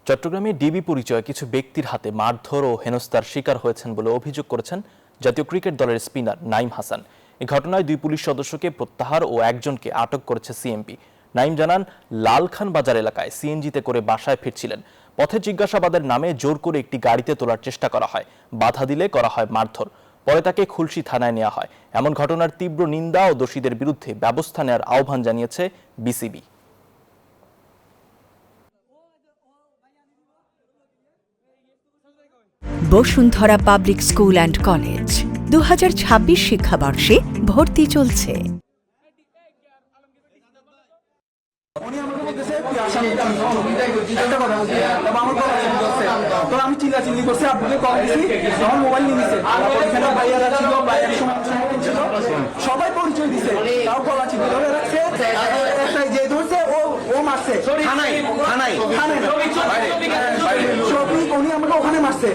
চট্টগ্রামে ডিবি পরিচয়ে কিছু ব্যক্তির হাতে মারধর ও হেনস্থার শিকার হয়েছেন বলে অভিযোগ করেছেন জাতীয় ক্রিকেট দলের স্পিনার নাইম হাসান। এই ঘটনায় 2 পুলিশ সদস্যকে প্রত্যাহার ও একজনকে আটক করেছে সিএমপি। নাইম জানান, লালখান বাজার এলাকায় সিএনজিতে করে বাসায় ফিরছিলেন। পথে জিজ্ঞাসাবাদের নামে জোর করে একটি গাড়িতে তোলার চেষ্টা করা হয়, বাধা দিলে করা হয় মারধর। পরে তাকে খুলশী থানায় নেওয়া হয়। এমন ঘটনার তীব্র নিন্দা ও দোষীদের বিরুদ্ধে ব্যবস্থা নেওয়ার আহ্বান জানিয়েছে BCB. Bashundhara public school and college 2026 শিক্ষাবর্ষে ভর্তি চলছে। আমি চিল্লাচিল্লি করছি, আপনাকে কল দিছি, আমার মোবাইল নিয়ে নিছে, ভাইয়ারা ছিল, সবাই পরিচয় দিছে, তাও গলা চিপে ধরে রাখছে, যে ধরছে ও মারছে, উনি আমাকে ওখানে মারছে।